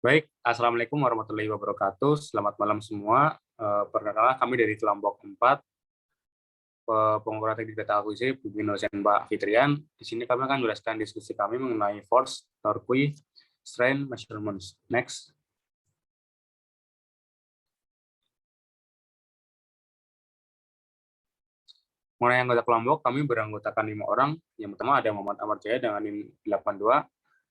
Baik, Assalamualaikum warahmatullahi wabarakatuh. Selamat malam semua. Perkenalkan kami dari kelompok 4, pengukuran teknik data akuisisi, bimbingan dosen Mbak Fitrian. Di sini kami akan menjelaskan diskusi kami mengenai force, torque, strain, measurements. Next. Mengenai anggota kelompok, kami beranggotakan 5 orang. Yang pertama ada Muhammad Amar Jaya dengan NIM 82,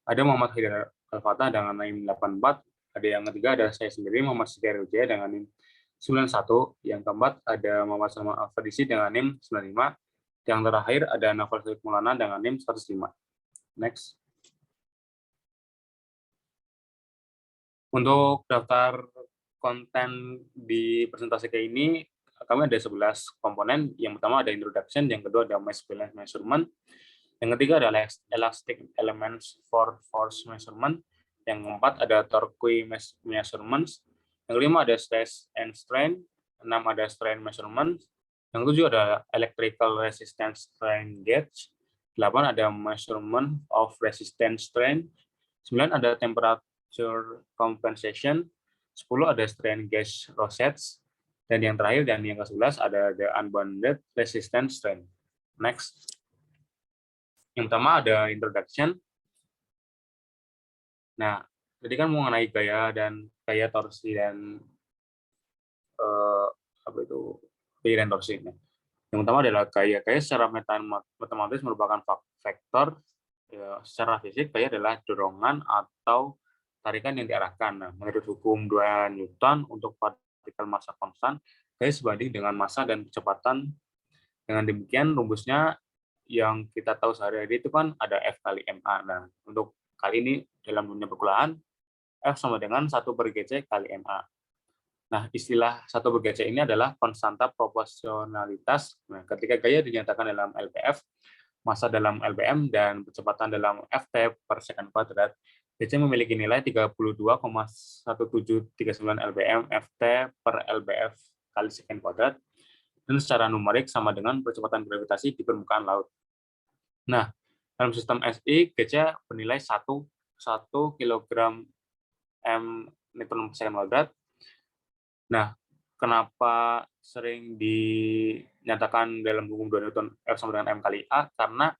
ada Muhammad Haidar Al-Fatah dengan NIM 84, ada yang ketiga ada saya sendiri, Muhammad Sidiar Wijaya dengan NIM 91, yang keempat ada Muhammad Salman Al-Fadisi dengan NIM 95, yang terakhir ada Naufal Sadiq Maulana dengan NIM 105. Next. Untuk daftar konten di presentasi kayak ini, kami ada 11 komponen. Yang pertama ada introduction, yang kedua ada mass balance measurement, yang ketiga adalah elastic elements for force measurement, yang keempat ada torque measurements, yang kelima ada stress and strain, 6 ada strain measurement, yang ketujuh ada electrical resistance strain gauge, 8 ada measurement of resistance strain, 9 ada temperature compensation, 10 ada strain gauge rosettes, dan yang terakhir dan yang ke-11 ada the unbounded resistance strain. Next. Yang pertama ada introduction. Nah, jadi kan mengenai gaya torsi dan gaya dan torsi. Yang pertama adalah gaya secara matematis merupakan vektor. Ya, secara fisik gaya adalah dorongan atau tarikan yang diarahkan. Nah, menurut hukum 2 Newton untuk partikel massa konstan, gaya sebanding dengan massa dan kecepatan. Dengan demikian rumusnya yang kita tahu sehari-hari itu kan ada F kali MA. Nah, untuk kali ini dalam dunia perkuliahan, F sama dengan 1/GC kali MA. Nah, istilah 1/GC ini adalah konstanta proporsionalitas. Nah, ketika gaya dinyatakan dalam LPF, massa dalam LBM, dan kecepatan dalam FT per second kuadrat, GC memiliki nilai 32,1739 LBM FT per LBF kali second kuadrat, dan secara numerik sama dengan percepatan gravitasi di permukaan laut. Nah, dalam sistem SI, GC bernilai 1 kg M Newton per second kuadrat. Nah, kenapa sering dinyatakan dalam hukum 2 Newton F sama dengan M kali A? Karena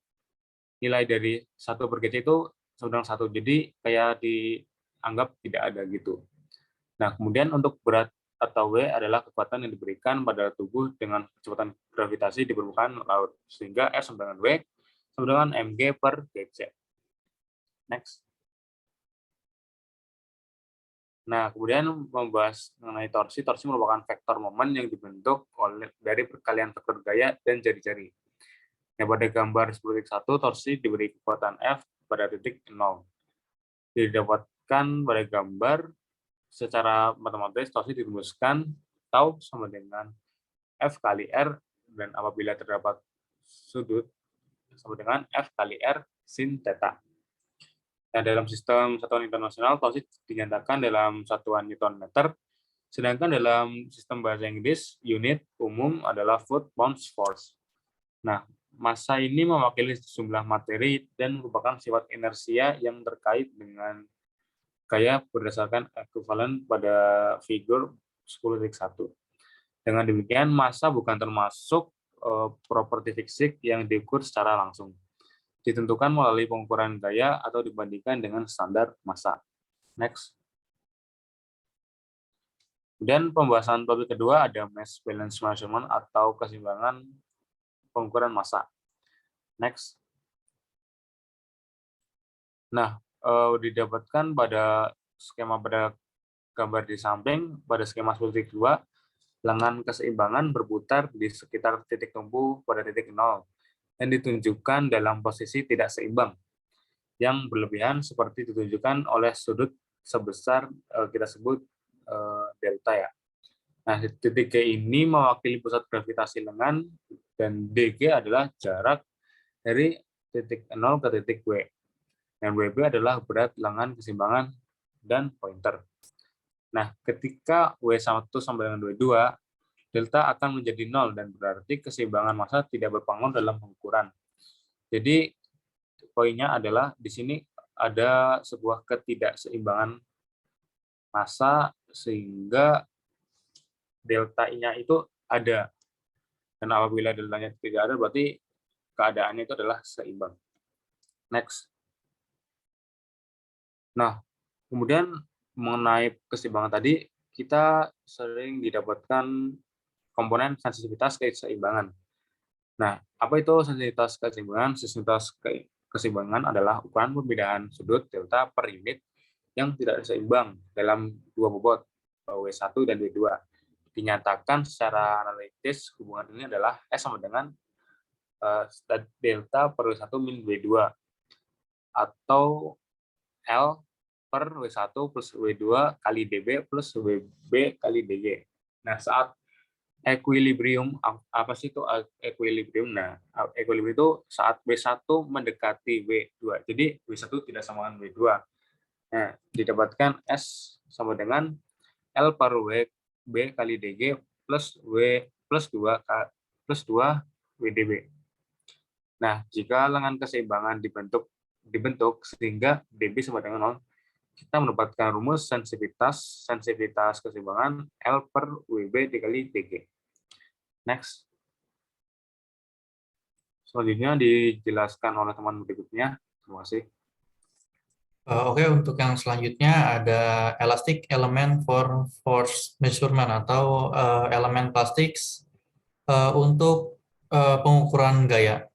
nilai dari 1/GC itu sama dengan 1, jadi kayak dianggap tidak ada gitu. Nah, kemudian untuk berat atau W adalah kekuatan yang diberikan pada tubuh dengan kecepatan gravitasi di permukaan laut, sehingga F sama dengan W sama dengan mg/GC. Next. Nah, kemudian membahas mengenai torsi. Torsi merupakan vektor momen yang dibentuk dari perkalian vektor gaya dan jari-jari. Nah, pada gambar 10.1, torsi diberi kekuatan F pada titik 0. Didapatkan pada gambar secara matematis, torsi dirumuskan tau sama dengan F kali R, dan apabila terdapat sudut sama dengan F kali R sin theta. Nah, dalam sistem satuan internasional, torsi dinyatakan dalam satuan Newton meter, sedangkan dalam sistem bahasa Inggris, unit umum adalah foot-pounds force. Nah, massa ini mewakili sejumlah materi dan merupakan sifat inersia yang terkait dengan gaya berdasarkan ekuivalen pada figur 10.1. Dengan demikian, massa bukan termasuk properti fisik yang diukur secara langsung. Ditentukan melalui pengukuran gaya atau dibandingkan dengan standar massa. Next. Dan pembahasan topik kedua ada mass balance measurement atau keseimbangan pengukuran massa. Next. Nah, didapatkan pada skema pada gambar di samping, pada skema 10.2, lengan keseimbangan berputar di sekitar titik tumpu pada titik 0 dan ditunjukkan dalam posisi tidak seimbang yang berlebihan seperti ditunjukkan oleh sudut sebesar kita sebut delta ya. Nah, titik G ini mewakili pusat gravitasi lengan dan DG adalah jarak dari titik 0 ke titik W. Dan WB adalah berat lengan keseimbangan dan pointer. Nah, ketika W1 sama dengan W2, delta akan menjadi 0 dan berarti keseimbangan massa tidak berpengaruh dalam pengukuran. Jadi, poinnya adalah di sini ada sebuah ketidakseimbangan massa sehingga delta-nya itu ada. Dan apabila delta-nya tidak ada, berarti keadaannya itu adalah seimbang. Next. Nah, kemudian mengenai keseimbangan tadi, kita sering didapatkan komponen sensitivitas keseimbangan. Nah, apa itu sensitivitas keseimbangan? Sensitivitas keseimbangan adalah ukuran perbedaan sudut delta per unit yang tidak seimbang dalam dua bobot, W1 dan W2. Dinyatakan secara analitis hubungan ini adalah S sama dengan delta per W1 min W2 atau L per W1 plus W2 kali dB plus WB kali dG. Nah, saat equilibrium, apa sih itu equilibrium? Nah, equilibrium itu saat W1 mendekati W2. Jadi, W1 tidak sama dengan W2. Nah, didapatkan S sama dengan L per WB kali dG plus W plus 2 WdB. Nah, jika lengan keseimbangan dibentuk sehingga dB sama dengan 0, kita mendapatkan rumus sensitivitas keseimbangan L per WB dikali dG. Next. Selanjutnya dijelaskan oleh teman berikutnya. Terima kasih. Oke, untuk yang selanjutnya ada elastic element for force measurement atau elemen plastik untuk pengukuran gaya.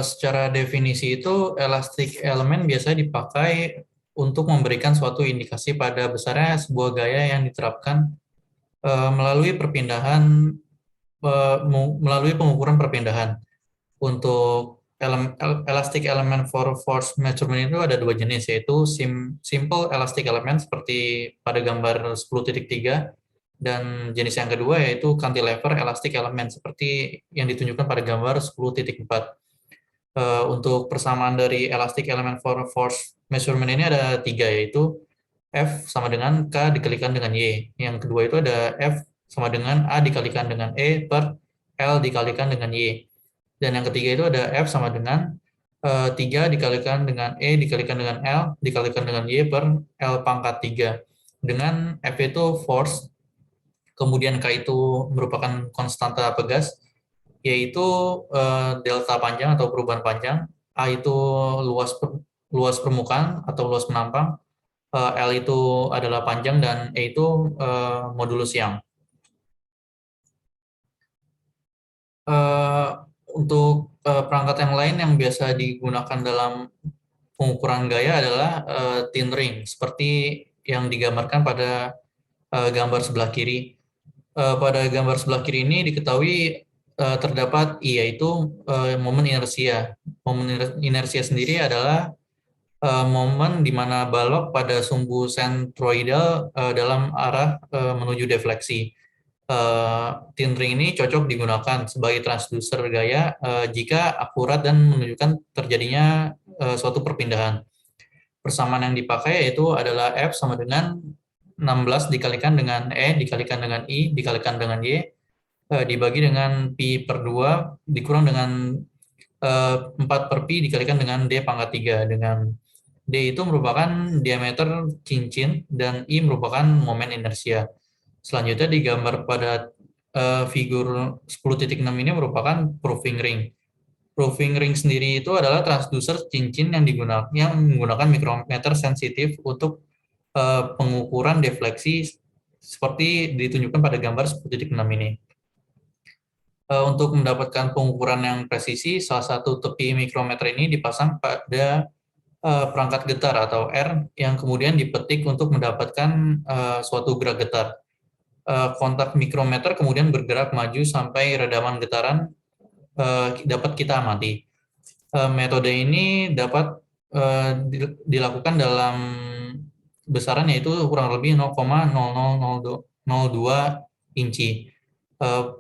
Secara definisi itu, elastic element biasanya dipakai untuk memberikan suatu indikasi pada besarnya sebuah gaya yang diterapkan melalui pengukuran perpindahan. Untuk elastic element for force measurement itu ada dua jenis, yaitu simple elastic element seperti pada gambar 10.3, dan jenis yang kedua yaitu cantilever elastic element seperti yang ditunjukkan pada gambar 10.4. Untuk persamaan dari elastic element for force measurement ini ada tiga, yaitu F sama dengan K dikalikan dengan Y. Yang kedua itu ada F sama dengan A dikalikan dengan E per L dikalikan dengan Y. Dan yang ketiga itu ada F sama dengan 3 dikalikan dengan E dikalikan dengan L dikalikan dengan Y per L pangkat 3. Dengan F itu force, kemudian K itu merupakan konstanta pegas, yaitu delta panjang atau perubahan panjang, A itu luas permukaan atau luas penampang, L itu adalah panjang, dan E itu modulus Young. Untuk perangkat yang lain yang biasa digunakan dalam pengukuran gaya adalah thin ring, seperti yang digambarkan pada gambar sebelah kiri. Pada gambar sebelah kiri ini diketahui terdapat I, yaitu momen inersia. Momen inersia sendiri adalah momen di mana balok pada sumbu sentroidal dalam arah menuju defleksi. Thin ring ini cocok digunakan sebagai transducer gaya jika akurat dan menunjukkan terjadinya suatu perpindahan. Persamaan yang dipakai yaitu adalah F sama dengan 16 dikalikan dengan E dikalikan dengan I dikalikan dengan Y dibagi dengan pi per 2 dikurang dengan 4 per pi dikalikan dengan D pangkat 3, dengan D itu merupakan diameter cincin dan I merupakan momen inersia. Selanjutnya digambar pada figur 10.6 ini merupakan proving ring. Proving ring sendiri itu adalah transducer cincin yang menggunakan mikrometer sensitif untuk pengukuran defleksi seperti ditunjukkan pada gambar 10.6 ini. Untuk mendapatkan pengukuran yang presisi, salah satu tepi mikrometer ini dipasang pada perangkat getar atau R yang kemudian dipetik untuk mendapatkan suatu gerak getar. Kontak mikrometer kemudian bergerak maju sampai redaman getaran dapat kita amati. Metode ini dapat dilakukan dalam besaran yaitu kurang lebih 0,0002 inci.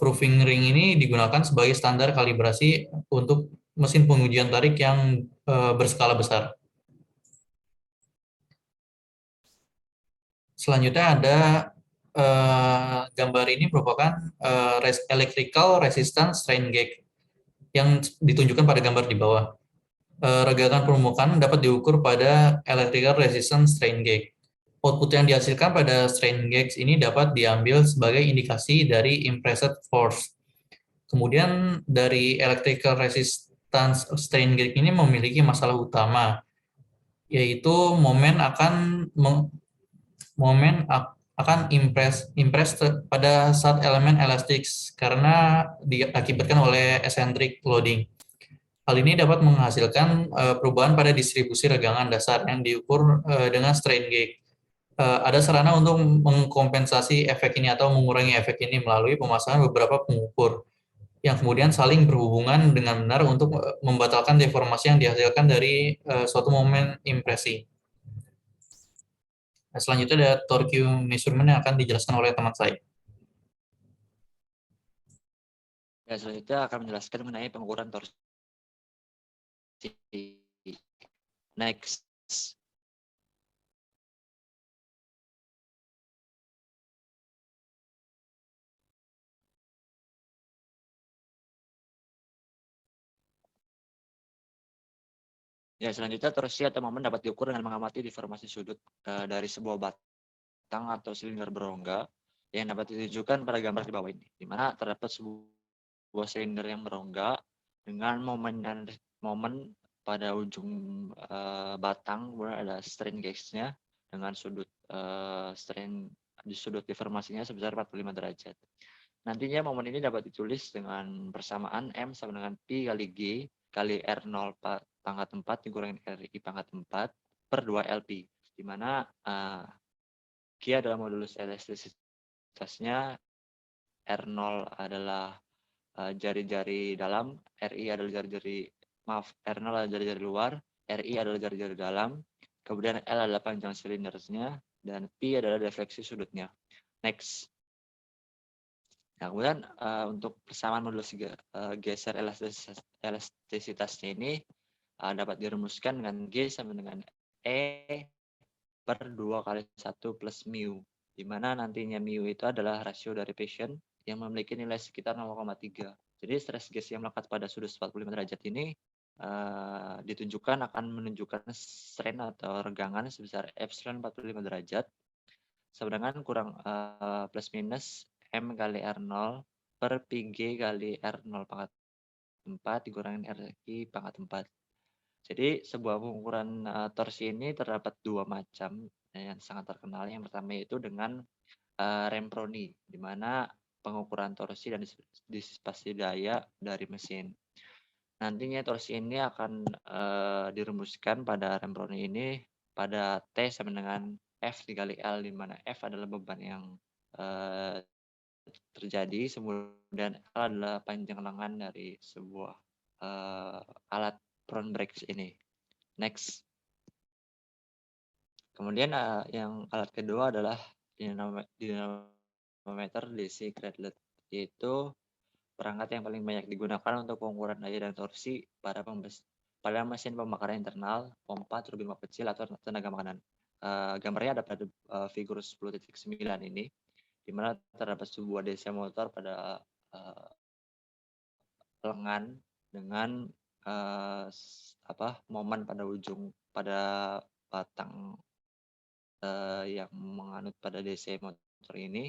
Proving ring ini digunakan sebagai standar kalibrasi untuk mesin pengujian tarik yang berskala besar. Selanjutnya ada gambar ini merupakan electrical resistance strain gauge yang ditunjukkan pada gambar di bawah. regakan permukaan dapat diukur pada electrical resistance strain gauge. Output yang dihasilkan pada strain gauge ini dapat diambil sebagai indikasi dari impressed force. Kemudian dari electrical resistance strain gauge ini memiliki masalah utama, yaitu momen akan impress pada saat elemen elastik karena diakibatkan oleh eccentric loading. Hal ini dapat menghasilkan perubahan pada distribusi regangan dasar yang diukur dengan strain gauge. Ada sarana untuk mengkompensasi efek ini atau mengurangi efek ini melalui pemasangan beberapa pengukur yang kemudian saling berhubungan dengan benar untuk membatalkan deformasi yang dihasilkan dari suatu momen impresi. Nah, selanjutnya ada torque measurement yang akan dijelaskan oleh teman saya. Ya, selanjutnya akan menjelaskan mengenai pengukuran torsi. Next. Ya, selanjutnya torsi atau momen dapat diukur dengan mengamati deformasi sudut dari sebuah batang atau silinder berongga yang dapat ditunjukkan pada gambar di bawah ini, di mana terdapat sebuah silinder yang berongga dengan momen pada ujung batang, kemudian ada strain gauge-nya dengan sudut strain di sudut deformasinya sebesar 45 derajat. Nantinya momen ini dapat ditulis dengan persamaan M sama dengan Pi kali G kali R0 pangkat 4 dikurangin RI pangkat 4 per 2 LP, di mana G adalah modulus elastisitasnya, R0 adalah jari-jari dalam, RI adalah R0 adalah jari-jari luar, RI adalah jari-jari dalam, kemudian L adalah panjang silindernya, dan P adalah defleksi sudutnya. Next. Nah, kemudian untuk persamaan modulus geser elastisitasnya ini dapat dirumuskan dengan G sama dengan E per 2 kali 1 plus mu, di mana nantinya mu itu adalah rasio dari Paschen yang memiliki nilai sekitar 0,3. Jadi stres gas yang melekat pada sudut 45 derajat ini akan menunjukkan strain atau regangan sebesar epsilon 45 derajat, sedangkan kurang plus minus M kali R0 per PG kali R0 pangkat 4 dikurangin RI pangkat 4. Jadi sebuah pengukuran torsi ini terdapat dua macam yang sangat terkenal. Yang pertama yaitu dengan Remproni, di mana pengukuran torsi dan disipasi daya dari mesin. Nantinya torsi ini akan dirumuskan pada Remproni ini pada T sama dengan F dikali L, di mana F adalah beban yang terjadi, kemudian L adalah panjang lengan dari sebuah alat front brakes ini. Next. Kemudian yang alat kedua adalah dinamometer DC Cradlet, yaitu perangkat yang paling banyak digunakan untuk pengukuran daya dan torsi pada mesin pembakaran internal, pompa, turbin uap kecil, atau tenaga makanan. Gambarnya ada pada figur 10.9 ini, di mana terdapat sebuah DC motor pada lengan dengan momen pada ujung pada batang yang menganut pada DC motor ini,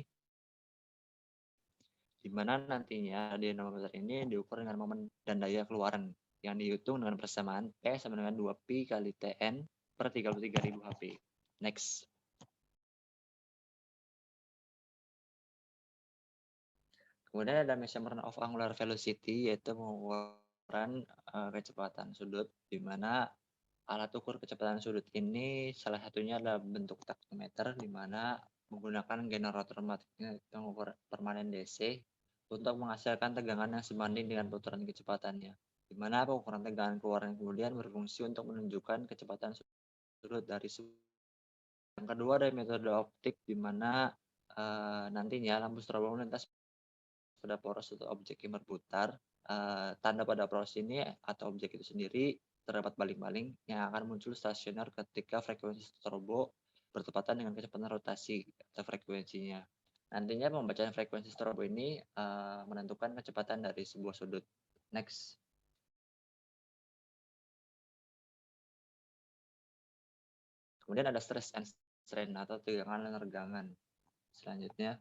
di mana nantinya dinamometer ini diukur dengan momen dan daya keluaran yang dihitung dengan persamaan P sama dengan 2Pi kali Tn per 33.000 HP. Next. Kemudian ada measurement of angular velocity, yaitu pengukuran kecepatan sudut, di mana alat ukur kecepatan sudut ini salah satunya adalah bentuk taktometer, di mana menggunakan generator pengukur permanen DC untuk menghasilkan tegangan yang sebanding dengan putaran kecepatannya, di mana pengukuran tegangan keluaran kemudian berfungsi untuk menunjukkan kecepatan sudut dari sudut. Yang kedua ada metode optik, di mana nantinya lampu strobo melintas pada poros atau objek yang berputar. Tanda pada poros ini atau objek itu sendiri terdapat baling-baling yang akan muncul stasioner ketika frekuensi strobo bertepatan dengan kecepatan rotasi atau frekuensinya. Nantinya pembacaan frekuensi strobo ini menentukan kecepatan dari sebuah sudut. Next. Kemudian ada stress and strain atau tegangan dan regangan. Selanjutnya,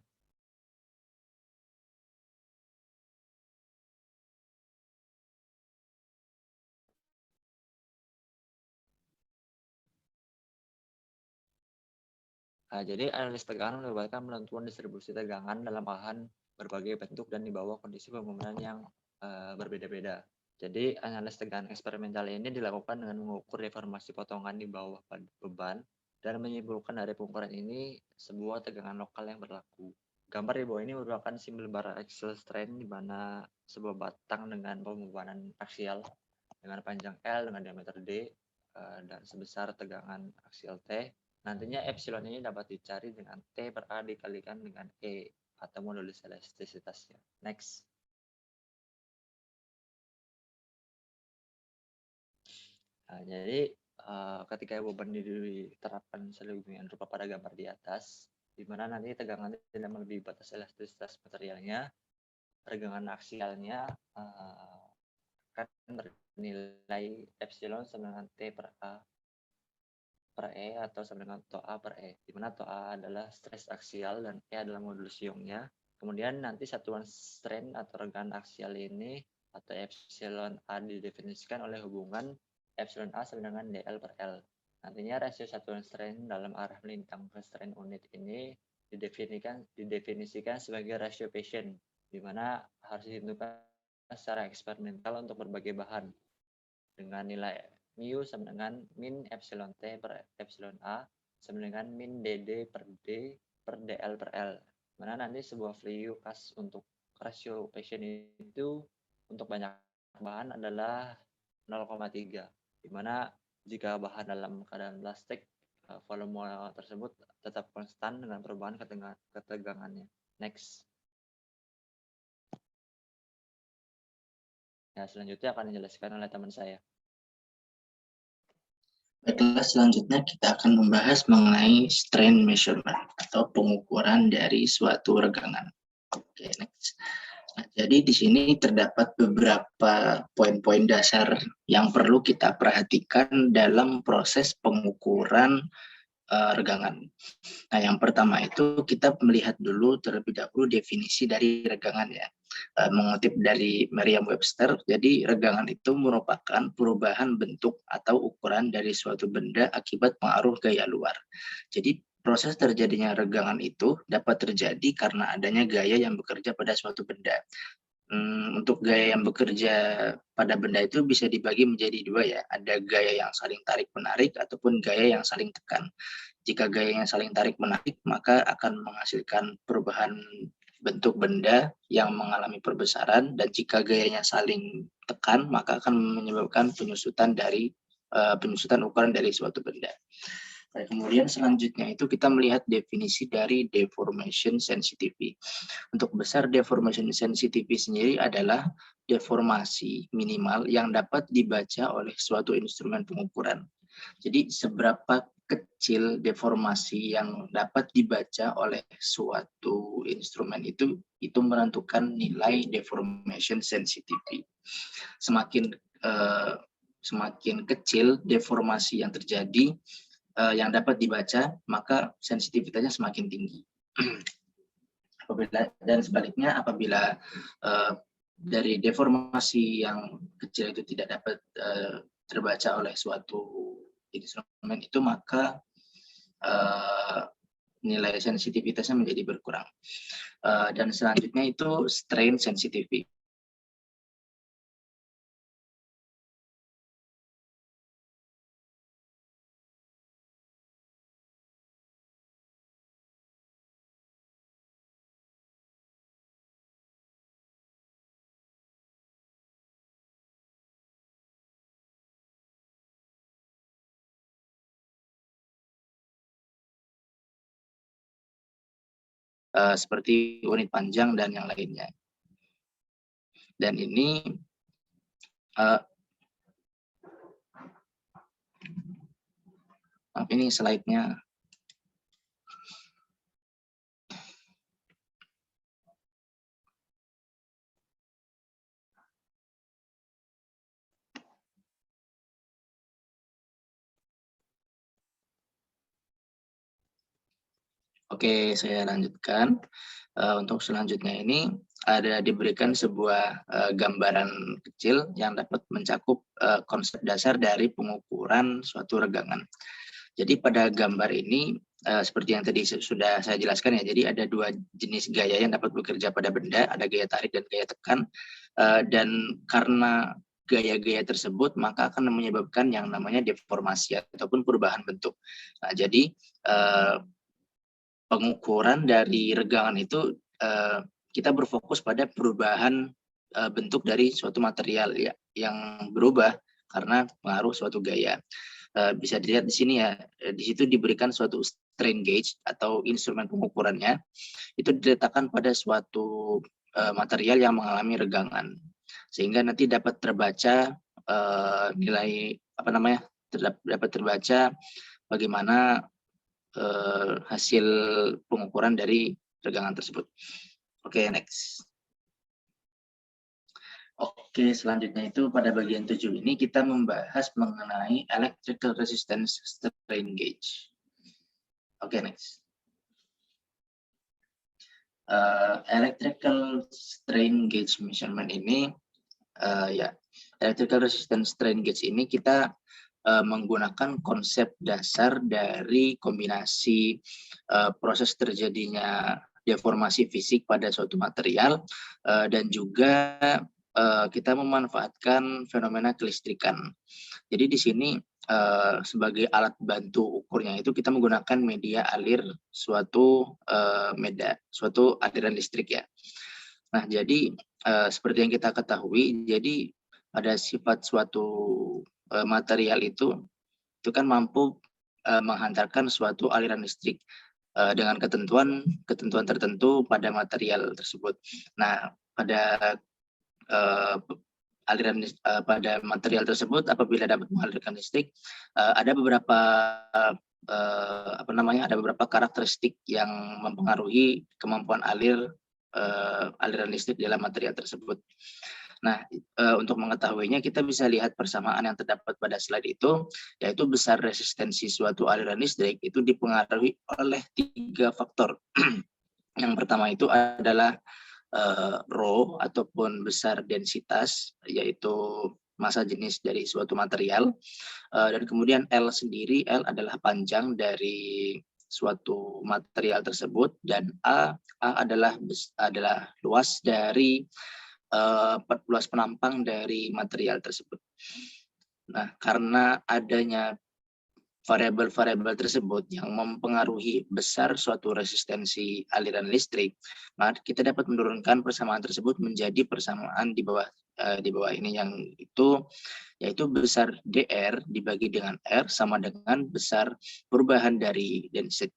jadi analis tegangan melibatkan penentuan distribusi tegangan dalam bahan berbagai bentuk dan di bawah kondisi pembangunan yang berbeda-beda. Jadi analis tegangan eksperimental ini dilakukan dengan mengukur deformasi potongan di bawah beban dan menyimpulkan dari pengukuran ini sebuah tegangan lokal yang berlaku. Gambar di bawah ini merupakan simbol bar axial strain di mana sebuah batang dengan pembebanan aksial dengan panjang L dengan diameter D dan sebesar tegangan aksial T. Nantinya epsilon ini dapat dicari dengan T per A dikalikan dengan E atau modulus elastisitasnya. Next. Jadi ketika beban diterapkan sedemikian rupa pada gambar di atas, di mana nanti tegangan tidak melebihi batas elastisitas materialnya, regangan aksialnya akan bernilai epsilon sama dengan T per A per E atau sama dengan tau A per E, di mana tau A adalah stres aksial dan E adalah modulus Youngnya. Kemudian nanti satuan strain atau regangan aksial ini atau epsilon A didefinisikan oleh hubungan epsilon A sama dengan dl per L. Nantinya rasio satuan strain dalam arah melintang ke strain unit ini didefinisikan sebagai rasio Paschen, di mana harus ditentukan secara eksperimental untuk berbagai bahan dengan nilai mu sama dengan min epsilon T per epsilon A sama dengan min DD per D per DL per L. Mana nanti sebuah value khas untuk rasio Paschen itu untuk banyak bahan adalah 0,3. Dimana jika bahan dalam keadaan plastik, volume tersebut tetap konstan dengan perubahan ketegangannya. Next. Nah, selanjutnya akan dijelaskan oleh teman saya. Baiklah, selanjutnya kita akan membahas mengenai strain measurement atau pengukuran dari suatu regangan. Oke, next. Nah, jadi di sini terdapat beberapa poin-poin dasar yang perlu kita perhatikan dalam proses pengukuran regangan. Nah, yang pertama itu kita melihat dulu terlebih dahulu definisi dari regangan ya. Mengutip dari Merriam-Webster, jadi regangan itu merupakan perubahan bentuk atau ukuran dari suatu benda akibat pengaruh gaya luar. Jadi proses terjadinya regangan itu dapat terjadi karena adanya gaya yang bekerja pada suatu benda. Untuk gaya yang bekerja pada benda itu bisa dibagi menjadi dua ya. Ada gaya yang saling tarik-menarik ataupun gaya yang saling tekan. Jika gayanya saling tarik-menarik, maka akan menghasilkan perubahan bentuk benda yang mengalami perbesaran, dan jika gayanya saling tekan, maka akan menyebabkan penyusutan ukuran dari suatu benda. Nah, kemudian selanjutnya itu kita melihat definisi dari deformation sensitivity. Untuk besar deformation sensitivity sendiri adalah deformasi minimal yang dapat dibaca oleh suatu instrumen pengukuran. Jadi seberapa kecil deformasi yang dapat dibaca oleh suatu instrumen itu menentukan nilai deformation sensitivity. Semakin kecil deformasi yang terjadi yang dapat dibaca, maka sensitivitasnya semakin tinggi. Dan sebaliknya, apabila dari deformasi yang kecil itu tidak dapat terbaca oleh suatu instrumen itu, maka nilai sensitivitasnya menjadi berkurang. Dan selanjutnya itu strain sensitivity. Seperti unit panjang dan yang lainnya. Dan ini ini slide-nya. Oke, saya lanjutkan. Untuk selanjutnya ini diberikan sebuah gambaran kecil yang dapat mencakup konsep dasar dari pengukuran suatu regangan. Jadi pada gambar ini seperti yang tadi sudah saya jelaskan ya, jadi ada dua jenis gaya yang dapat bekerja pada benda, ada gaya tarik dan gaya tekan. Dan karena gaya-gaya tersebut maka akan menyebabkan yang namanya deformasi ataupun perubahan bentuk. Nah, jadi pengukuran dari regangan itu kita berfokus pada perubahan bentuk dari suatu material ya yang berubah karena pengaruh suatu gaya. Bisa dilihat di sini ya, di situ diberikan suatu strain gauge atau instrumen pengukurannya itu diletakkan pada suatu material yang mengalami regangan sehingga nanti dapat terbaca nilai dapat terbaca bagaimana hasil pengukuran dari regangan tersebut. Oke, next. Oke, selanjutnya itu pada bagian 7 ini kita membahas mengenai electrical resistance strain gauge. Oke, next. Electrical strain gauge measurement ini electrical resistance strain gauge ini kita menggunakan konsep dasar dari kombinasi proses terjadinya deformasi fisik pada suatu material dan juga kita memanfaatkan fenomena kelistrikan. Jadi di sini sebagai alat bantu ukurnya itu kita menggunakan media alir suatu aliran listrik ya. Nah, jadi seperti yang kita ketahui, jadi pada sifat suatu material itu kan mampu menghantarkan suatu aliran listrik dengan ketentuan tertentu pada material tersebut. Nah, pada pada material tersebut apabila dapat mengalirkan listrik, ada beberapa ada beberapa karakteristik yang mempengaruhi kemampuan aliran listrik dalam material tersebut. Nah, untuk mengetahuinya kita bisa lihat persamaan yang terdapat pada slide itu, yaitu besar resistensi suatu aliran listrik itu dipengaruhi oleh 3 faktor. Yang pertama itu adalah rho ataupun besar densitas, yaitu massa jenis dari suatu material, dan kemudian L sendiri, L adalah panjang dari suatu material tersebut, dan A adalah luas dari luas penampang dari material tersebut. Nah, karena adanya variabel-variabel tersebut yang mempengaruhi besar suatu resistensi aliran listrik, maka kita dapat menurunkan persamaan tersebut menjadi persamaan di bawah ini, yang itu yaitu besar DR dibagi dengan R sama dengan besar perubahan dari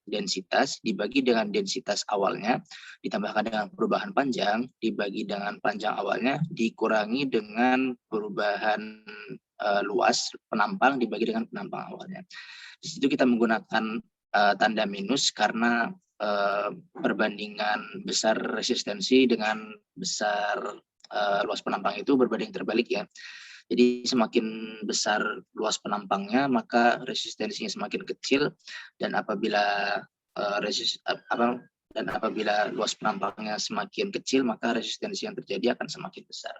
densitas dibagi dengan densitas awalnya ditambahkan dengan perubahan panjang dibagi dengan panjang awalnya dikurangi dengan perubahan luas penampang dibagi dengan penampang awalnya. Di situ kita menggunakan tanda minus karena perbandingan besar resistensi dengan besar luas penampang itu berbanding terbalik ya. Jadi semakin besar luas penampangnya maka resistensinya semakin kecil, dan apabila luas penampangnya semakin kecil maka resistensi yang terjadi akan semakin besar.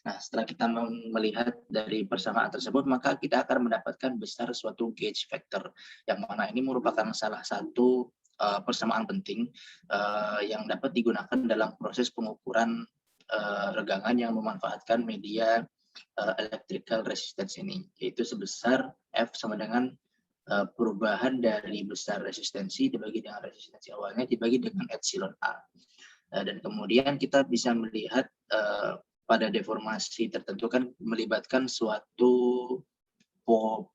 Nah, setelah kita melihat dari persamaan tersebut, maka kita akan mendapatkan besar suatu gauge factor, yang mana ini merupakan salah satu persamaan penting yang dapat digunakan dalam proses pengukuran regangan yang memanfaatkan media electrical resistance ini, yaitu sebesar F sama dengan perubahan dari besar resistensi dibagi dengan resistensi awalnya dibagi dengan epsilon A. Dan kemudian kita bisa melihat pada deformasi tertentu kan melibatkan suatu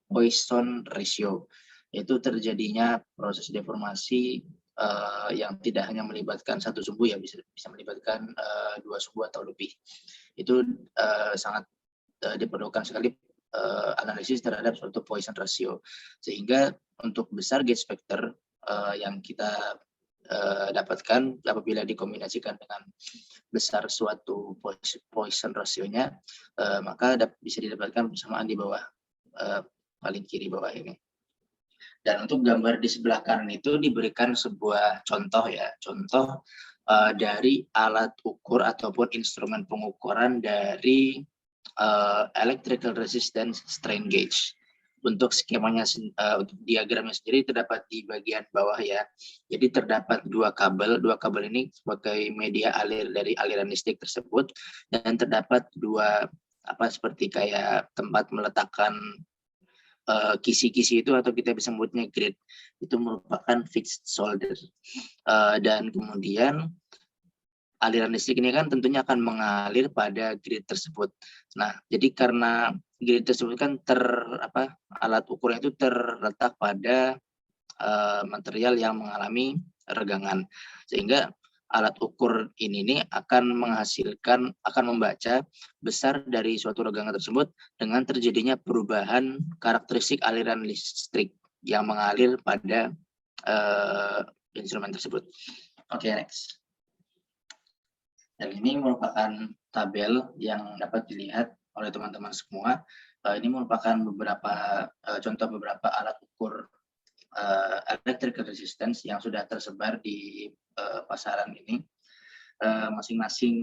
Poisson ratio, yaitu terjadinya proses deformasi yang tidak hanya melibatkan satu sumbu ya, bisa melibatkan 2 sumbu atau lebih. Itu sangat diperlukan sekali analisis terhadap suatu Poisson ratio, sehingga untuk besar gauge factor yang kita dapatkan apabila dikombinasikan dengan besar suatu Poisson ratio-nya, maka bisa didapatkan persamaan di bawah paling kiri bawah ini. Dan untuk gambar di sebelah kanan itu diberikan sebuah contoh ya, contoh dari alat ukur ataupun instrumen pengukuran dari electrical resistance strain gauge. Untuk skemanya, untuk diagramnya sendiri terdapat di bagian bawah ya. Jadi terdapat dua kabel ini sebagai media alir dari aliran listrik tersebut, dan terdapat dua seperti kayak tempat meletakkan kisi-kisi itu, atau kita bisa sebutnya grid, itu merupakan fixed solder. Dan kemudian aliran listrik ini kan tentunya akan mengalir pada grid tersebut. Nah, jadi karena grid tersebut kan alat ukurnya itu terletak pada material yang mengalami regangan, sehingga alat ukur ini akan membaca besar dari suatu regangan tersebut dengan terjadinya perubahan karakteristik aliran listrik yang mengalir pada instrumen tersebut. Oke, next. Dan ini merupakan tabel yang dapat dilihat oleh teman-teman semua. Ini merupakan contoh beberapa alat ukur electrical resistance yang sudah tersebar di pasaran ini. Masing-masing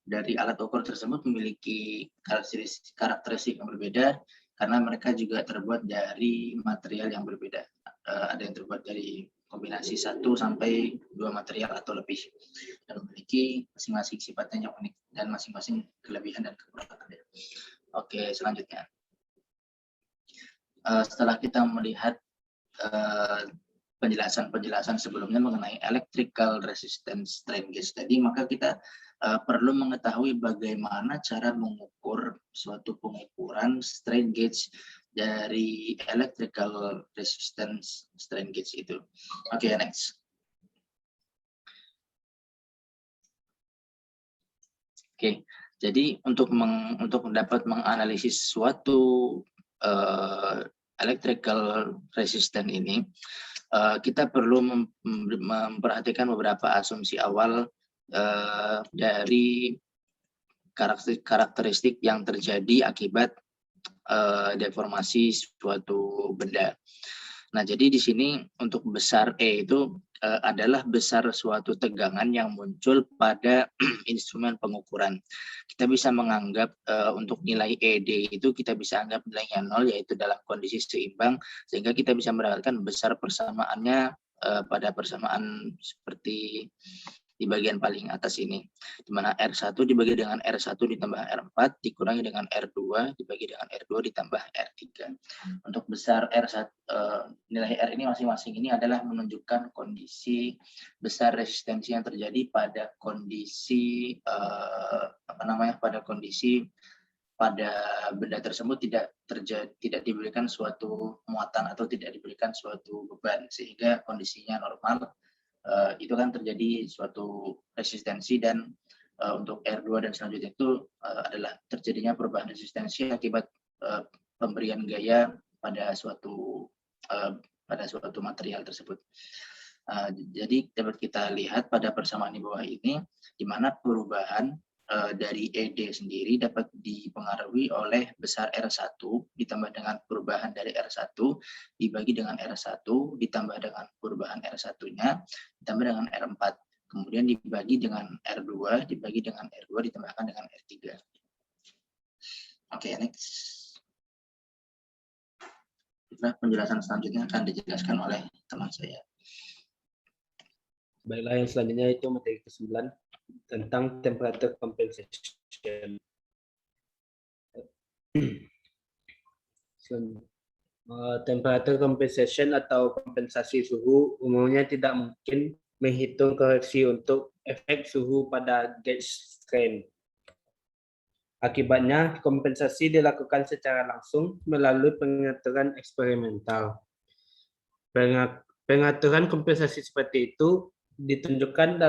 dari alat ukur tersebut memiliki karakteristik yang berbeda, karena mereka juga terbuat dari material yang berbeda. Ada yang terbuat dari kombinasi 1 sampai 2 material atau lebih, dan memiliki masing-masing sifatnya yang unik dan masing-masing kelebihan dan kekurangannya. Oke, selanjutnya. Setelah kita melihat penjelasan sebelumnya mengenai electrical resistance strain gauge tadi, maka kita perlu mengetahui bagaimana cara mengukur suatu pengukuran strain gauge dari electrical resistance strain gauge itu. Oke, next. Oke, jadi untuk dapat menganalisis suatu electrical resistance ini, kita perlu memperhatikan beberapa asumsi awal dari karakteristik yang terjadi akibat deformasi suatu benda. Nah, jadi di sini untuk besar E itu adalah besar suatu tegangan yang muncul pada instrumen pengukuran. Kita bisa menganggap untuk nilai ED itu kita bisa anggap nilainya 0, yaitu dalam kondisi seimbang, sehingga kita bisa mendapatkan besar persamaannya pada persamaan seperti di bagian paling atas ini, di mana R1 dibagi dengan R1 ditambah R4 dikurangi dengan R2 dibagi dengan R2 ditambah R3. Untuk besar R1, nilai R ini masing-masing ini adalah menunjukkan kondisi besar resistensi yang terjadi pada kondisi pada benda tersebut tidak diberikan suatu muatan atau tidak diberikan suatu beban, sehingga kondisinya normal. Itu kan terjadi suatu resistensi, dan untuk R2 dan selanjutnya itu adalah terjadinya perubahan resistensi akibat pemberian gaya pada suatu material tersebut. Jadi dapat kita lihat pada persamaan di bawah ini, di mana perubahan dari ED sendiri dapat dipengaruhi oleh besar R1 ditambah dengan perubahan dari R1 dibagi dengan R1 ditambah dengan perubahan R1-nya ditambah dengan R4, kemudian dibagi dengan R2 dibagi dengan R2 ditambahkan dengan R3. Oke, next. Nah, penjelasan selanjutnya akan dijelaskan oleh teman saya. Baiklah, yang selanjutnya itu materi ke-9 tentang temperature compensation. Temperature compensation atau kompensasi suhu umumnya tidak mungkin menghitung koreksi untuk efek suhu pada gauge strain. Akibatnya, kompensasi dilakukan secara langsung melalui pengaturan eksperimental. Pengaturan kompensasi seperti itu ditunjukkan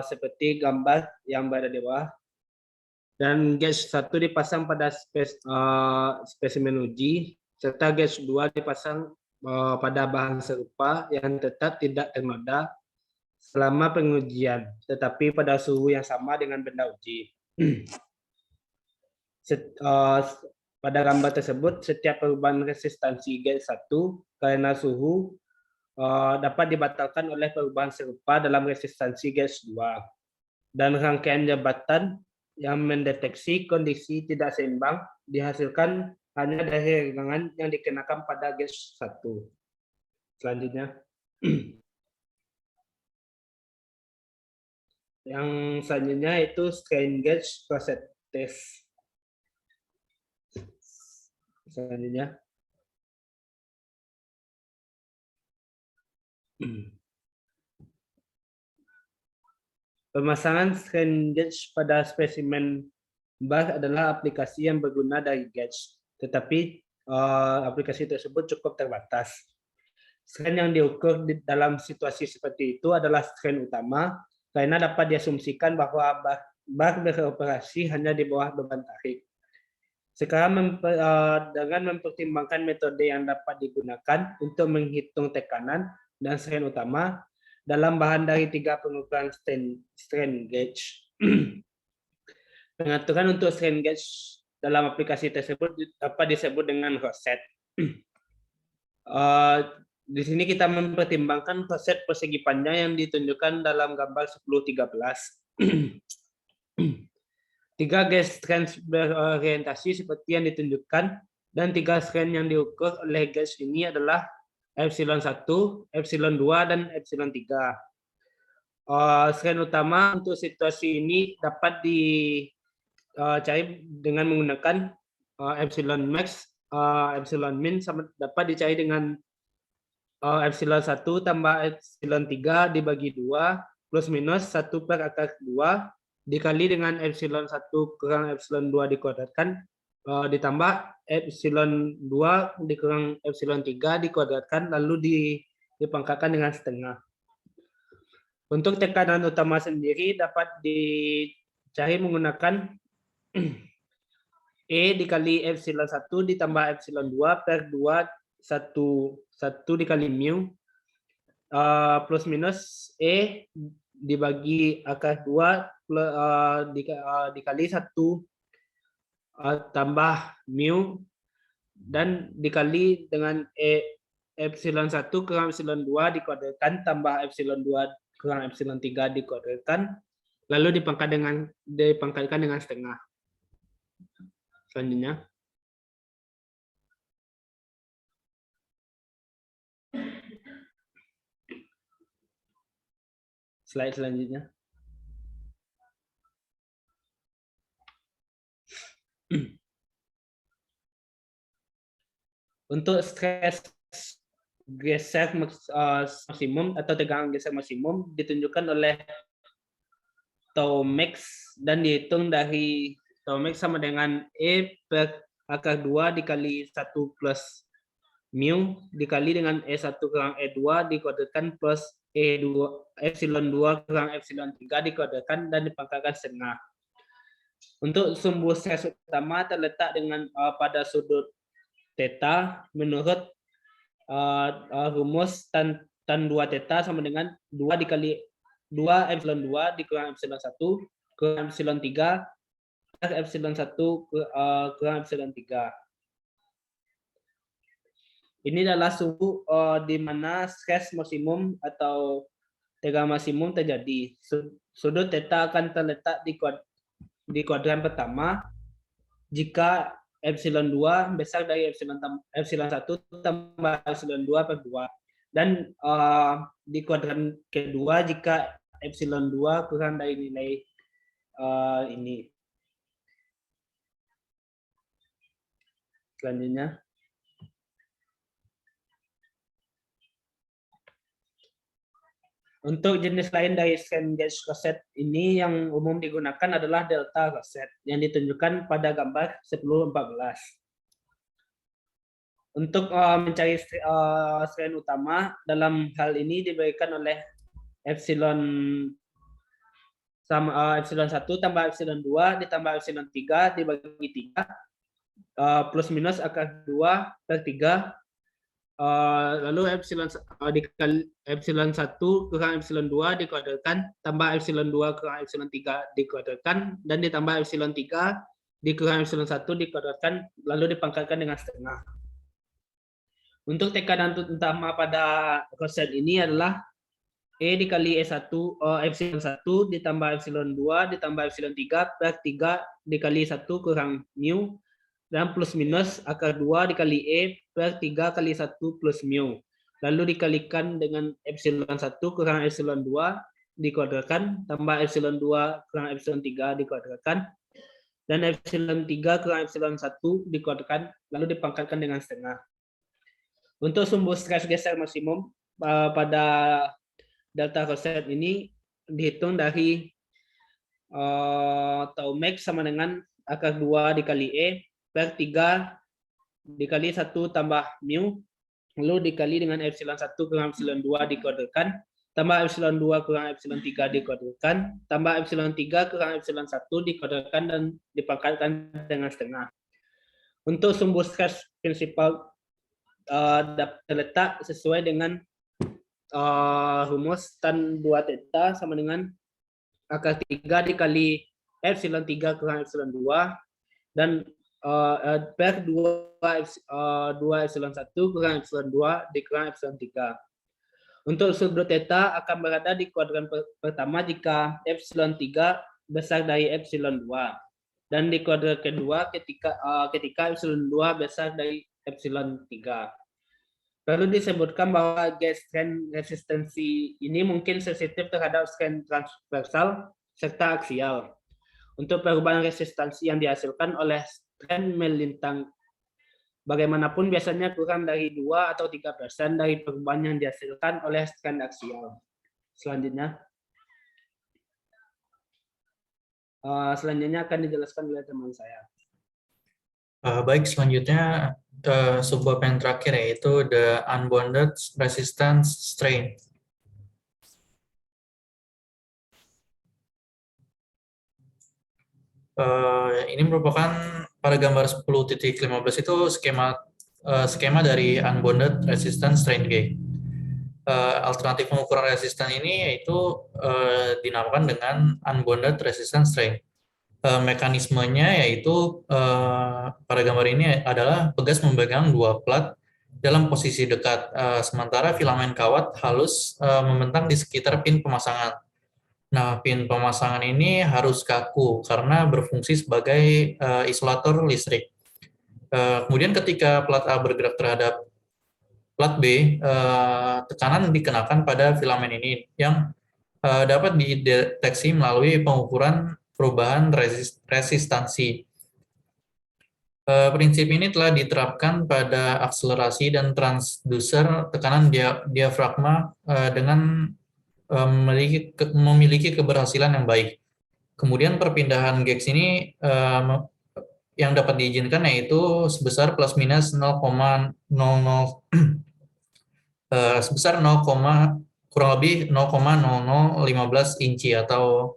seperti gambar yang berada di bawah, dan gauge 1 dipasang pada spesimen uji, serta gauge 2 dipasang pada bahan serupa yang tetap tidak ternoda selama pengujian, tetapi pada suhu yang sama dengan benda uji. Pada gambar tersebut, setiap perubahan resistansi G1 karena suhu dapat dibatalkan oleh perubahan serupa dalam resistansi G2. Dan rangkaian jabatan yang mendeteksi kondisi tidak seimbang dihasilkan hanya dari regangan yang dikenakan pada G1. Selanjutnya. Yang selanjutnya itu strain gauge process test. Selanjutnya. Pemasangan strain gauge pada spesimen bar adalah aplikasi yang berguna dari gauge, tetapi aplikasi tersebut cukup terbatas. Strain yang diukur dalam situasi seperti itu adalah strain utama, karena dapat diasumsikan bahwa bar beroperasi hanya di bawah beban tarik. Sekarang dengan mempertimbangkan metode yang dapat digunakan untuk menghitung tekanan dan strain utama dalam bahan dari 3 pengukuran strain gauge. Pengaturan untuk strain gauge dalam aplikasi tersebut dapat disebut dengan rosette. Di sini kita mempertimbangkan rosette persegi panjang yang ditunjukkan dalam gambar 10-13. 3 gauge strain berorientasi seperti yang ditunjukkan, dan 3 strain yang diukur oleh gauge ini adalah epsilon 1, epsilon 2, dan epsilon 3. Strain utama untuk situasi ini dapat dicari dengan menggunakan epsilon max, epsilon min dapat dicari dengan epsilon 1 tambah epsilon 3 dibagi 2 plus minus 1 per akar 2 dikali dengan epsilon 1 kurang epsilon 2 dikuadratkan ditambah epsilon 2 dikurang epsilon 3 dikuadratkan lalu dipangkatkan dengan setengah. Untuk tekanan utama sendiri dapat dicari menggunakan E dikali epsilon 1 ditambah epsilon 2 per 2 1 dikali mu plus minus E dibagi akar 2 dikali 1 tambah mu dan dikali dengan epsilon 1 kurang epsilon 2 dikuadratkan tambah epsilon 2 kurang epsilon 3 dikuadratkan lalu dipangkatkan dengan setengah. Selanjutnya. Slide selanjutnya. Untuk stres geser maksimum atau tegangan geser maksimum ditunjukkan oleh tau max dan dihitung dari tau max sama dengan E per akar 2 dikali 1 plus mu dikali dengan E1 kurang E2 dikuadratkan plus E2 epsilon 2 kurang epsilon 3 dikuadratkan dan dipangkatkan setengah. Untuk sumbu stres utama terletak dengan pada sudut theta menurut rumus tan 2 theta sama dengan 2 dikali 2 epsilon 2 dikurang epsilon 1 kurang epsilon 3 plus epsilon 1 kurang epsilon 3. Ini adalah suhu di mana stres maksimum atau tegangan maksimum terjadi. Sudut theta akan terletak di kuadran pertama jika epsilon 2 besar dari epsilon 1 tambah epsilon 2 per 2 dan di kuadran kedua jika epsilon 2 kurang dari nilai ini. Selanjutnya. Untuk jenis lain dari strain gauge rosette ini yang umum digunakan adalah delta rosette yang ditunjukkan pada gambar 10-14. Untuk mencari strain utama dalam hal ini diberikan oleh epsilon 1 tambah epsilon 2 ditambah epsilon 3 dibagi 3 plus minus akar 2 per 3 lalu dikali epsilon 1 kurang epsilon 2 dikuadratkan tambah epsilon 2 kurang epsilon 3 dikuadratkan dan ditambah epsilon 3 dikurang epsilon 1 dikuadratkan lalu dipangkatkan dengan setengah. Untuk tekanan utama pada koset ini adalah E dikali epsilon 1 ditambah epsilon 2 ditambah epsilon 3 per 3 dikali 1 kurang mu dan plus minus akar 2 dikali E per 3 kali 1 plus mu. Lalu dikalikan dengan epsilon 1 kurang epsilon 2 dikuadratkan tambah epsilon 2 kurang epsilon 3 dikuadratkan dan epsilon 3 kurang epsilon 1 dikuadratkan lalu dipangkatkan dengan setengah. Untuk sumbu stres geser maksimum pada delta koset ini dihitung dari tau max sama dengan akar 2 dikali E per 3 dikali 1 tambah mu, lalu dikali dengan epsilon 1 kurang epsilon 2 dikuadratkan, tambah epsilon 2 kurang epsilon 3 dikuadratkan, tambah epsilon 3 kurang epsilon 1 dikuadratkan dan dipangkatkan dengan setengah. Untuk sumbu stres prinsipal terletak sesuai dengan rumus tan 2 theta sama dengan akar 3 dikali epsilon 3 kurang epsilon 2 dan per 2 epsilon 1 kurang epsilon 2 dikurang epsilon 3. Untuk sudut theta akan berada di kuadran pertama jika epsilon 3 besar dari epsilon 2 dan di kuadran kedua ketika epsilon 2 besar dari epsilon 3. Perlu disebutkan bahwa gas strain resistensi ini mungkin sensitif terhadap strain transversal serta aksial. Untuk perubahan resistansi yang dihasilkan oleh strain melintang bagaimanapun biasanya kurang dari 2 atau 3% dari perubahan yang dihasilkan oleh strain aksial. Selanjutnya akan dijelaskan oleh teman saya. Baik, selanjutnya sebuah yang terakhir yaitu the unbounded resistance strain. Ini merupakan pada gambar 10.15 itu skema dari unbounded resistance strain gauge. Alternatif pengukuran resistan ini yaitu dinamakan dengan unbounded resistance strain. Mekanismenya yaitu pada gambar ini adalah pegas memegang dua plat dalam posisi dekat, sementara filamen kawat halus membentang di sekitar pin pemasangan. Nah, pin pemasangan ini harus kaku karena berfungsi sebagai isolator listrik. Kemudian ketika plat A bergerak terhadap plat B, tekanan dikenakan pada filamen ini yang dapat dideteksi melalui pengukuran perubahan resistansi. Prinsip ini telah diterapkan pada akselerasi dan transducer tekanan diafragma dengan memiliki keberhasilan yang baik. Kemudian perpindahan gauge ini yang dapat diizinkan yaitu sebesar plus minus 0,00 sebesar kurang lebih 0,0015 inci atau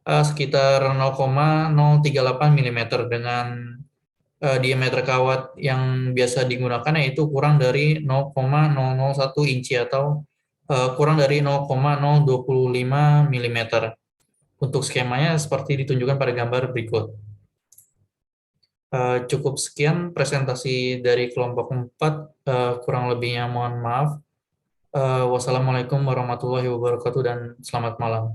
sekitar 0,038 mm dengan diameter kawat yang biasa digunakan yaitu kurang dari 0,001 inci atau kurang dari 0,025 mm. Untuk skemanya seperti ditunjukkan pada gambar berikut. Cukup sekian presentasi dari kelompok 4, kurang lebihnya mohon maaf. Wassalamualaikum warahmatullahi wabarakatuh dan selamat malam.